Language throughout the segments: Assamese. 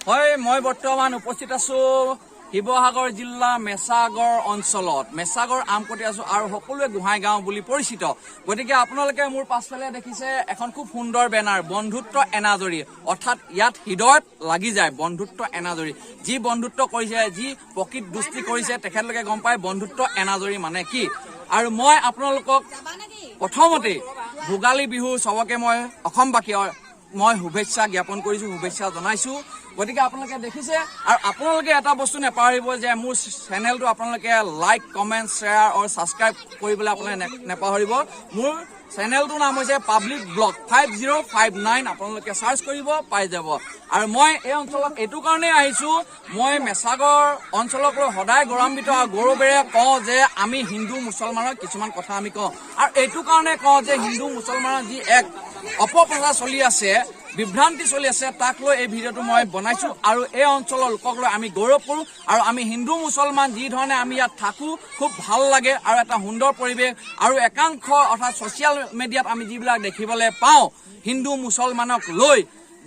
হয়, মই বৰ্তমান উপস্থিত আছো শিৱসাগৰ জিলা মেছাগড় অঞ্চলত। মেছাগড় আমকটি আছো আৰু সকলোৱে গোহাঁই গাঁও বুলি পৰিচিত। গতিকে আপোনালোকে মোৰ পাছফালে দেখিছে এখন খুব সুন্দৰ বেনাৰ, বন্ধুত্ব এনাজৰী। অৰ্থাৎ ইয়াত হৃদয়ত লাগি যায় বন্ধুত্ব এনাজৰী। যি বন্ধুত্ব কৰিছে, যি প্ৰকৃত দুষ্টি কৰিছে, তেখেতলোকে গম পায় বন্ধুত্ব এনাজৰী মানে কি। আৰু মই আপোনালোকক প্ৰথমতে ভোগালী বিহু চবকে মই অসমবাসী মই শুভেচ্ছা জ্ঞাপন কৰিছো, শুভেচ্ছা জনাইছো। গতিকে আপোনালোকে দেখিছে আৰু আপোনালোকে এটা বস্তু নেপাহৰিব যে মোৰ চেনেলটো আপোনালোকে লাইক, কমেণ্ট, শ্বেয়াৰ আৰু ছাবস্ক্ৰাইব কৰিবলৈ আপোনালোকে নেপাহৰিব। মোৰ চেনেলটোৰ নাম হৈছে পাব্লিক ব্লগ 5059। আপোনালোকে চাৰ্চ কৰিব, পাই যাব। আৰু মই এই অঞ্চলত এইটো কাৰণেই আহিছো, মই মেছাগড় অঞ্চলক লৈ সদায় গৌৰৱান্বিত আৰু গৌৰৱেৰে কওঁ যে আমি হিন্দু মুছলমানৰ কিছুমান কথা আমি কওঁ। আৰু এইটো কাৰণে কওঁ যে হিন্দু মুছলমানৰ যি এক অপপ্ৰচাৰ চলি আছে, বিভ্ৰান্তি চলি আছে, তাক লৈ এই ভিডিঅ'টো মই বনাইছো। আৰু এই অঞ্চলৰ লোকক লৈ আমি গৌৰৱ কৰো। আৰু আমি হিন্দু মুছলমান যি ধৰণে আমি ইয়াত থাকো, খুব ভাল লাগে আৰু এটা সুন্দৰ পৰিৱেশ। আৰু একাংশ অৰ্থাৎ ছচিয়েল মিডিয়াত আমি যিবিলাক দেখিবলৈ পাওঁ হিন্দু মুছলমানক লৈ,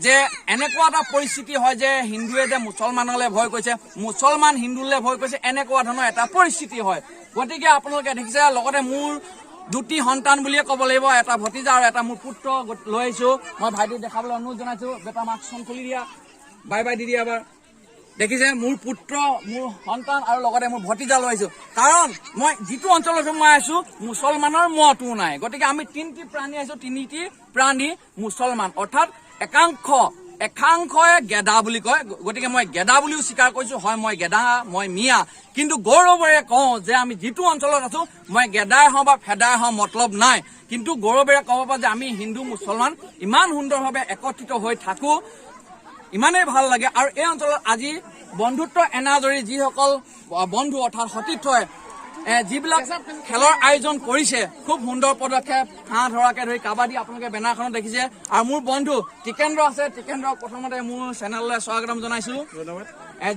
যে এনেকুৱা এটা পৰিস্থিতি হয় যে হিন্দুৱে যে মুছলমানলৈ ভয় কৰিছে, মুছলমান হিন্দুলৈ ভয় কৰিছে, এনেকুৱা ধৰণৰ এটা পৰিস্থিতি হয়। গতিকে আপোনালোকে দেখিছে, লগতে মোৰ দুটি সন্তান বুলিয়ে ক'ব লাগিব, এটা ভতিজা আৰু এটা মোৰ পুত্ৰ লৈ আহিছো। মই ভাইটিক দেখাবলৈ অনুৰোধ জনাইছো। বেটা মাস্কখন খুলি দিয়া, বাই বাই দি দিয়া এবাৰ। দেখিছে, মোৰ পুত্ৰ, মোৰ সন্তান আৰু লগতে মোৰ ভতিজা লৈ আহিছো। কাৰণ মই যিটো অঞ্চলত মই আছো, মুছলমানৰ মতো নাই। গতিকে আমি তিনিটি প্ৰাণী আহিছো, তিনিটি প্ৰাণী মুছলমান। অৰ্থাৎ একাংশই গেদা বুলি কয়। গতিকে মই গেদা বুলিও স্বীকাৰ কৰিছো। হয়, মই গেদা, মই মিয়া। কিন্তু গৌৰৱেৰে কওঁ যে আমি যিটো অঞ্চলত আছো, মই গেদাই হওঁ বা ফেদাই হওঁ মতলব নাই। কিন্তু গৌৰৱেৰে ক'ব পাৰো যে আমি হিন্দু মুছলমান ইমান সুন্দৰভাৱে একত্ৰিত হৈ থাকো, ইমানেই ভাল লাগে। আৰু এই অঞ্চলত আজি বন্ধুত্ব এনাজৰী যিসকল বন্ধু অৰ্থাৎ সতীৰ্থই যিবিলাক খেলৰ আয়োজন কৰিছে, খুব সুন্দৰ পদক্ষেপ। হাঁহ ধৰাকে ধৰি কাবাডী, আপোনালোকে বেনাৰখনত দেখিছে। আৰু মোৰ বন্ধু টিকেন্দ্ৰ আছে, টিকেন্দ্ৰক প্ৰথমতে মোৰ চেনেললৈ স্বাগতম জনাইছো।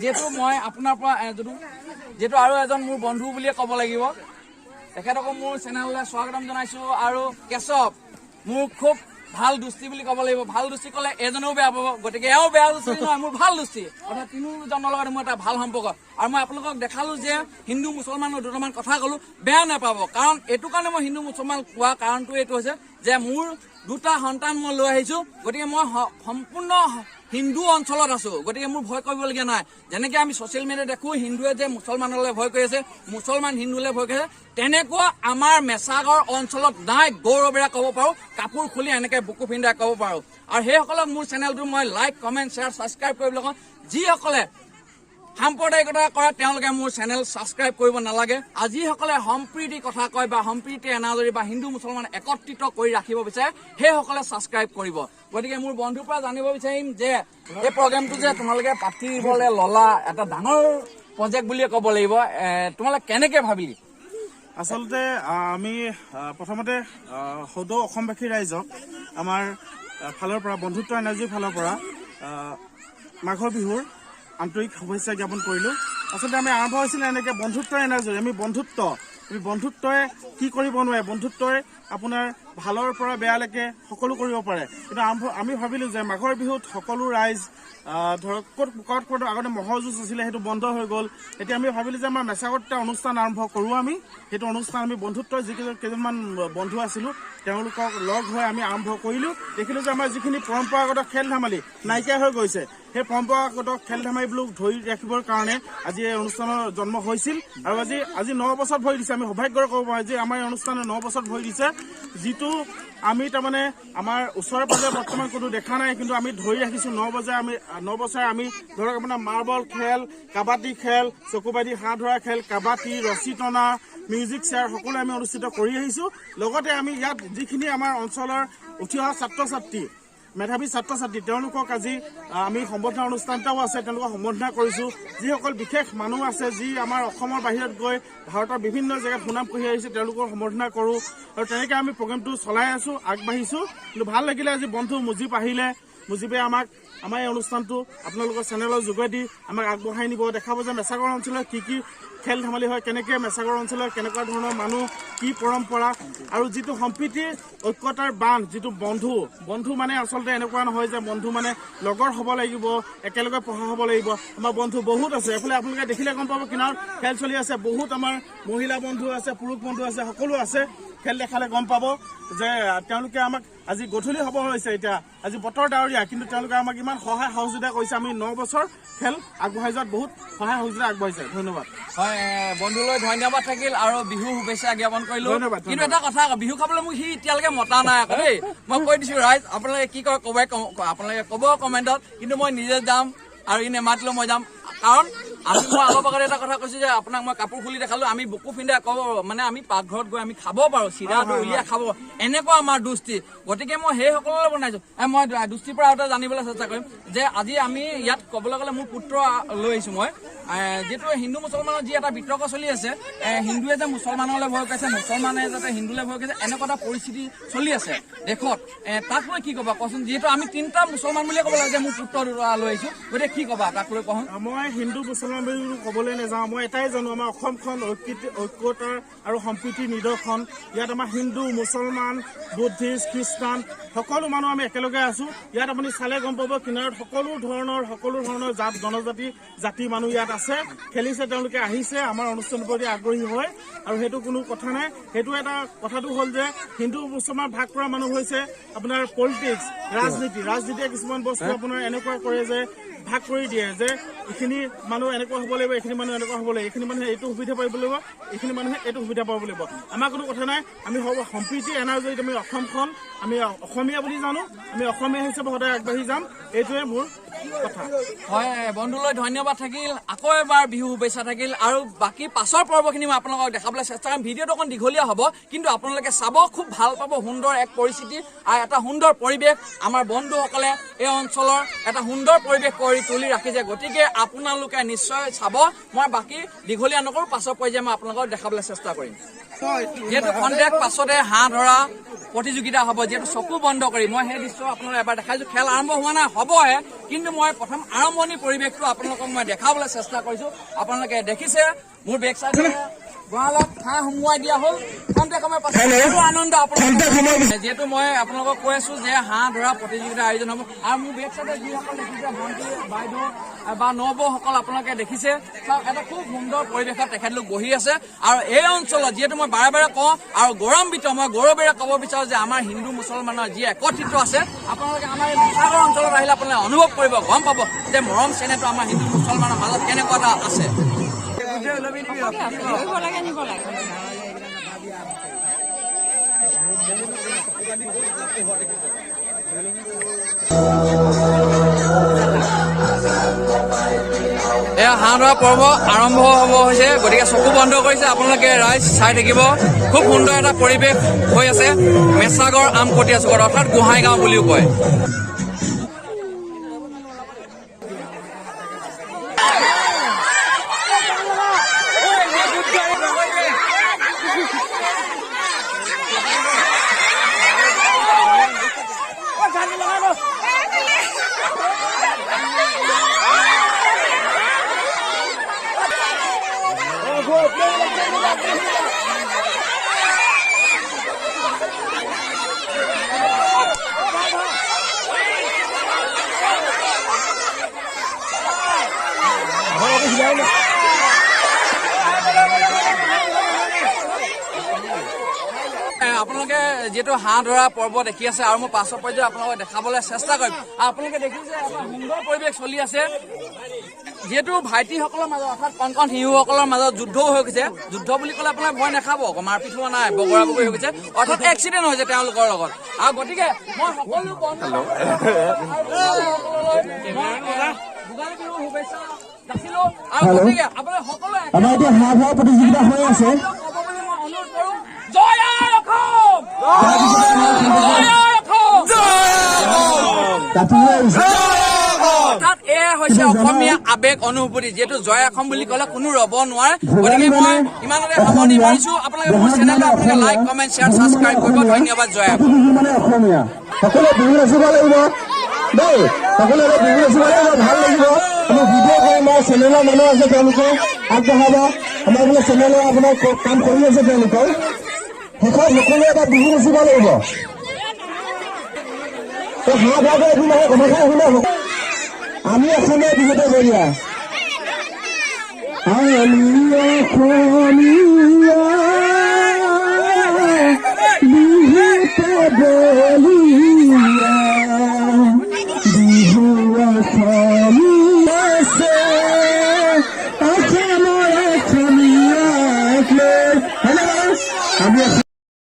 যিহেতু মই আপোনাৰ পৰা যিহেতু আৰু এজন মোৰ বন্ধু বুলিয়ে ক'ব লাগিব, তেখেতকো মোৰ চেনেললৈ স্বাগতম জনাইছো। আৰু কেশৱ, মোৰ খুব ভাল দুষ্টি বুলি ক'ব লাগিব। ভাল দুষ্টি ক'লে এজনেও বেয়া পাব, গতিকে এও বেয়া দুষ্টি নহয়, মোৰ ভাল দুষ্টি। অৰ্থাৎ তিনিওজনৰ লগত মোৰ এটা ভাল সম্পৰ্ক। আৰু মই আপোনালোকক দেখালো যে হিন্দু মুছলমানৰ দুটামান কথা ক'লো, বেয়া নাপাব। কাৰণ এইটো কাৰণে মই হিন্দু মুছলমান কোৱা কাৰণটো এইটো হৈছে যে মোৰ দুটা সন্তান মই লৈ আহিছো। গতিকে মই সম্পূৰ্ণ হিন্দু অঞ্চলত আছো। গতিকে মোৰ ভয় কৰিবলগীয়া নাই। যেনেকে আমি ছচিয়েল মিডিয়াত দেখো হিন্দুৱে যে মুছলমানলৈ ভয় কৰি আছে, মুছলমান হিন্দুলৈ ভয় কৰি আছে, তেনেকুৱা আমাৰ মেছাগড় অঞ্চলত নাই। গৌৰৱেৰে ক'ব পাৰো, কাপোৰ খুলি এনেকে বুকু পিন্ধাই ক'ব পাৰো। আৰু সেইসকলক মোৰ চেনেলটো মই লাইক, কমেণ্ট, শ্বেয়াৰ, ছাবস্ক্ৰাইব কৰিবলৈ কওঁ। যিসকলে সাম্প্ৰদায়িকতা কৰে তেওঁলোকে মোৰ চেনেল ছাবস্ক্ৰাইব কৰিব নালাগে। আৰু যিসকলে সম্প্ৰীতি কথা কয় বা সম্প্ৰীতি এনাজৰী বা হিন্দু মুছলমান একত্ৰিত কৰি ৰাখিব বিচাৰে, সেইসকলে ছাবস্ক্ৰাইব কৰিব। গতিকে মোৰ বন্ধুৰ পৰা জানিব বিচাৰিম যে এই প্ৰগ্ৰেমটো যে তোমালোকে পাতিবলৈ ললা, এটা ডাঙৰ প্ৰজেক্ট বুলিয়ে ক'ব লাগিব, তোমালোকে কেনেকে ভাবিলি? আচলতে আমি প্ৰথমতে সদৌ অসমবাসী ৰাইজক আমাৰ ফালৰ পৰা, বন্ধুত্ব এনাৰ্জিৰ ফালৰ পৰা মাঘৰ বিহুৰ আন্তৰিক শুভেচ্ছা জ্ঞাপন কৰিলোঁ। আচলতে আমি আৰম্ভ হৈছিলে এনেকৈ বন্ধুত্ব এনাৰ্জি। আমি বন্ধুত্বই কি কৰিব নোৱাৰে, বন্ধুত্বই আপোনাৰ ভালৰ পৰা বেয়ালৈকে সকলো কৰিব পাৰে। কিন্তু আমি ভাবিলোঁ যে মাঘৰ বিহুত সকলো ৰাইজ ধৰক ক'ত আগতে ম'হৰ যুঁজ আছিলে, সেইটো বন্ধ হৈ গ'ল। এতিয়া আমি ভাবিলোঁ যে আমাৰ মেছাগড়ত এটা অনুষ্ঠান আৰম্ভ কৰোঁ। আমি সেইটো অনুষ্ঠান আমি বন্ধুত্বৰ কেইজনমান বন্ধু আছিলোঁ, তেওঁলোকক লগ হৈ আমি আৰম্ভ কৰিলোঁ। দেখিলোঁ যে আমাৰ যিখিনি পৰম্পৰাগত খেল ধেমালি নাইকিয়া হৈ গৈছে, সেই পৰম্পৰাগত খেল ধেমালিবিলাক ধৰি ৰাখিবৰ কাৰণে আজি এই অনুষ্ঠানৰ জন্ম হৈছিল। আৰু আজি 9 বছৰত ভৰি দিছে। আমি সৌভাগ্যৰে ক'ব পাৰোঁ যে আমাৰ এই অনুষ্ঠানে 9 বছৰত ভৰি দিছে, যিটো আমি তাৰমানে আমাৰ ওচৰে পাজৰে বৰ্তমান কোনো দেখা নাই। কিন্তু আমি ধৰি ৰাখিছোঁ 9 বছৰে আমি ধৰক আপোনাৰ মাৰ্বল খেল, কাবাডী খেল, চকুবাদী, হাঁহ ধৰা খেল, কাবাডী, ৰছী টনা, মিউজিক চেয়াৰ সকলো আমি অনুষ্ঠিত কৰি আহিছোঁ। লগতে আমি ইয়াত যিখিনি আমাৰ অঞ্চলৰ উঠি অহা ছাত্ৰ ছাত্ৰী, মেধাৱী ছাত্ৰ ছাত্ৰী, তেওঁলোকক আজি আমি সম্বৰ্ধনা অনুষ্ঠান এটাও আছে, তেওঁলোকক সম্বৰ্ধনা কৰিছোঁ। যিসকল বিশেষ মানুহ আছে, যি আমাৰ অসমৰ বাহিৰত গৈ ভাৰতৰ বিভিন্ন জেগাত সুনাম কঢ়িয়াই আহিছে, তেওঁলোকক সম্বৰ্ধনা কৰোঁ। আৰু তেনেকৈ আমি প্ৰগ্ৰেমটো চলাই আছোঁ, আগবাঢ়িছোঁ। কিন্তু ভাল লাগিলে আজি বন্ধু মুজিব আহিলে। মুজিবে আমাক আমাৰ এই অনুষ্ঠানটো আপোনালোকৰ চেনেলৰ যোগেদি আমাক আগবঢ়াই নিব, দেখাব যে মেছাগৰ অঞ্চলত কি কি খেল ধেমালি হয়, কেনেকৈ মেছাগৰ অঞ্চলত কেনেকুৱা ধৰণৰ মানুহ, কি পৰম্পৰা আৰু যিটো সম্প্ৰীতিৰ ঐক্যতাৰ বান্ধ, যিটো বন্ধু মানে আচলতে এনেকুৱা নহয় যে বন্ধু মানে লগৰ হ'ব লাগিব, একেলগে পঢ়া হ'ব লাগিব। আমাৰ বন্ধু বহুত আছে। এইফালে আপোনালোকে দেখিলে গম পাব কিনাৰত খেল চলি আছে। বহুত আমাৰ মহিলা বন্ধু আছে, পুৰুষ বন্ধু আছে, সকলো আছে। খেল দেখালে গম পাব যে তেওঁলোকে আমাক আজি গধূলি হ'ব হৈছে, এতিয়া আজি বতৰ ডাৱৰীয়া, কিন্তু তেওঁলোকে আমাক ইমান সহায় সহযোগিতা কৰিছে। আমি 9 বছৰ খেল আগবঢ়াই যোৱাত বহুত সহায় সহযোগিতা আগবঢ়াইছে। ধন্যবাদ। হয়, বন্ধুলৈ ধন্যবাদ থাকিল আৰু বিহু শুভেচ্ছা জ্ঞাপন কৰিলো। কিন্তু এটা কথা, বিহু খাবলৈ মোক সি এতিয়ালৈকে মতা নাই আকৌ দেই। মই কৈ দিছো ৰাইজ, আপোনালোকে কি কয় আপোনালোকে ক'ব কমেণ্টত, কিন্তু মই নিজে যাম আৰু ই নেমাতিলেও মই যাম। কাৰণ মই অলপ আগতে এটা কথা কৈছো যে আপোনাক মই কাপোৰ খুলি দেখালো, আমি বুকু পিন্ধা ক'ব মানে আমি পাকঘৰত গৈ আমি খাব পাৰো, চিৰাটো উলিয়াই খাব, এনেকুৱা আমাৰ দুষ্টি। গতিকে মই সেই সকললৈ বনাইছো। মই দুষ্টিৰ পৰা এটা জানিবলৈ চেষ্টা কৰিম যে আজি আমি ইয়াত ক'বলৈ গ'লে মোৰ পুত্ৰ লৈ আহিছো মই, যিহেতু হিন্দু মুছলমানৰ যি এটা বিতৰ্ক চলি আছে, হিন্দুৱে যে মুছলমানলৈ ভয় কৰিছে, মুছলমানে যাতে হিন্দুলৈ ভয় কৰিছে, এনেকুৱা এটা পৰিস্থিতি চলি আছে দেশত। তাক লৈ কি ক'বা কচোন? যিহেতু আমি 3টা মুছলমান বুলিয়ে ক'ব লাগে যে মোৰ পুত্ৰ লৈ আহিছো, গতিকে কি ক'বা তাক লৈ কওঁ? মই হিন্দু মুছলমান বুলি ক'বলৈ নাযাওঁ। মই এটাই জানো, আমাৰ অসমখন ঐক্যতাৰ আৰু সম্প্ৰীতিৰ নিদৰ্শন। ইয়াত আমাৰ হিন্দু, মুছলমান, বুদ্ধিষ্ট, খ্ৰীষ্টান সকলো মানুহ আমি একেলগে আছো। ইয়াত আপুনি চালে গম পাব কিনাৰত সকলো ধৰণৰ জাত জনজাতি জাতি মানুহ ইয়াত আছে, খেলিছে, তেওঁলোকে আহিছে আমাৰ অনুষ্ঠানৰ প্ৰতি আগ্ৰহী হয়। আৰু সেইটো কোনো কথা নাই। সেইটো এটা কথাটো হ'ল যে হিন্দু মুছলমান ভাগ কৰা মানুহ হৈছে আপোনাৰ পলিটিক্স, ৰাজনীতিয়ে কিছুমান বস্তু আপোনাৰ এনেকুৱা কৰে যে ভাগ কৰি দিয়ে যে এইখিনি মানুহ এনেকুৱা হ'ব লাগিব, এইখিনি মানুহ এনেকুৱা হ'ব লাগিব, এইখিনি মানুহে এইটো সুবিধা পাব লাগিব, এইখিনি মানুহে এইটো সুবিধা পাব লাগিব। আমাৰ কোনো কথা নাই। আমি সম্প্ৰীতি এনাজৰিত আমি অসমখন আমি অসমীয়া বুলি জানো, আমি অসমীয়া হিচাপে সদায় আগবাঢ়ি যাম। এইটোৱে মোৰ কথা। হয়, বন্ধুলৈ ধন্যবাদ থাকিল, আকৌ এবাৰ বিহু শুভেচ্ছা থাকিল। আৰু বাকী পাছৰ পৰ্বখিনি মই আপোনালোকক দেখাবলৈ চেষ্টা কৰিম। ভিডিঅ'টো অকণ দীঘলীয়া হ'ব, কিন্তু আপোনালোকে চাব, খুব ভাল পাব। সুন্দৰ এক পৰিস্থিতি আৰু এটা সুন্দৰ পৰিৱেশ আমাৰ বন্ধুসকলে এই অঞ্চলৰ এটা সুন্দৰ পৰিৱেশ কৰি তুলি ৰাখিছে। গতিকে আপোনালোকে নিশ্চয় চাব। মই বাকী দীঘলীয়া নকৰোঁ, পাছৰ পৰ্যায়ে মই আপোনালোকক দেখাবলৈ চেষ্টা কৰিম। যিহেতু খন্তেক পাছতে হাঁহ ধৰা প্ৰতিযোগিতা হ'ব, যিহেতু চকু বন্ধ কৰি মই সেই দৃশ্য আপোনালোকক এবাৰ দেখাইছো। খেল আৰম্ভ হোৱা নাই, হ'বহে, কিন্তু মই প্ৰথম আৰম্ভণি পৰিৱেশটো আপোনালোকক মই দেখাবলৈ চেষ্টা কৰিছো। আপোনালোকে দেখিছে মোৰ বেক চাইডে গঁৰালত হাঁহ সুমুৱাই দিয়া হ'ল। খন্তেক সময় পাছত আনন্দ আপোনালোকক, যিহেতু মই আপোনালোকক কৈ আছো যে হাঁহ ধৰা প্ৰতিযোগিতাৰ আয়োজন হ'ব। আৰু মোৰ বেক চাইডে যিসকল দেখিছে ভণ্টি বাইদেউ বা নবৌসকল আপোনালোকে দেখিছে, এটা খুব সুন্দৰ পৰিৱেশত তেখেতলোক বহি আছে। আৰু এই অঞ্চলত যিহেতু মই বাৰে বাৰে কওঁ আৰু গৌৰৱান্বিত, মই গৌৰৱেৰে ক'ব বিচাৰো যে আমাৰ হিন্দু মুছলমানৰ যি একত্ৰিত আছে, আপোনালোকে আমাৰ এই মেছাগৰ অঞ্চলত আহিলে আপোনালোকে অনুভৱ কৰিব, গম পাব যে মৰম চেনেহটো আমাৰ হিন্দু মুছলমানৰ মাজত কেনেকুৱা এটা আছে। এয়া হাঁহ ধৰা পৰ্ব আৰম্ভ হ'ব হৈছে, গতিকে চকু বন্ধ কৰিছে। আপোনালোকে ৰাইজ চাই থাকিব। খুব সুন্দৰ এটা পৰিৱেশ হৈ আছে মেছাগৰ আমকটীয়া চুকত, অৰ্থাৎ গোহাঁইগাঁও বুলিও কয়। আপোনালোকে যিহেতু হাঁহ ধৰা পৰ্ব দেখি আছে, আৰু মই পাছৰ পৰ্যায়ত আপোনালোকক দেখাবলৈ চেষ্টা কৰিম। আপোনালোকে দেখিছে এটা সুন্দৰ পৰিৱেশ চলি আছে, যিহেতু ভাইটিসকলৰ মাজত অৰ্থাৎ কণ কণ শিশুসকলৰ মাজত যুদ্ধও হৈ গৈছে। যুদ্ধ বুলি ক'লে আপোনাৰ ভয় নাখাব, মাৰপিট হোৱা নাই, বগৰা বগৰী হৈ গৈছে, অৰ্থাৎ এক্সিডেণ্ট হৈছে তেওঁলোকৰ লগত। আৰু গতিকে মই সকলো শুভেচ্ছা যাচিলো। আৰু গতিকে আপোনালোকে সকলোৱে আমাৰ এতিয়া হাঁহ ধৰা প্ৰতিযোগিতা হৈ আছে। ক'ব বুলি মই অনুৰোধ কৰোঁ, জয় আই অসম! জয় আই অসম! অৰ্থাৎ এয়া হৈছে অসমীয়া আৱেগ অনুভূতি, যিহেতু জয় অসম বুলি ক'লে কোনো ৰ'ব নোৱাৰে। গতিকে মই ইমানতে সামৰণি মাৰিছো। আপোনালোকে মোৰ চেনেলটো আপোনালোকে লাইক, কমেণ্ট, শ্বেয়াৰ, ছাবস্ক্ৰাইব কৰিব। ধন্যবাদ। জয় অসম! মানে অসমীয়া সকলোৱে বিহু নাচিব লাগিব। দেই সকলোৱে অলপ বিহু নাচিব লাগিব, ভাল লাগিব। আমি ভিডিঅ' কৰিম আৰু চেনেলৰ মানুহ আছে তেওঁলোকে আগবঢ়াব। আমাৰ বোলে চেনেলৰ আপোনাৰ কাম কৰি আছে তেওঁলোকৰ। শেষত সকলোৱে এটা বিহু নাচিব লাগিব। হাঁহ ভাগে একো নহয়, কথাষাৰ শুনা। আমি অসমীয়া বিহুতে বঢ়িয়া। আমি অসমীয়া বিহুতে বঢ়িয়া, বিহু অসমীয়া আছে, অসমৰ অসমীয়াক লৈ। আমি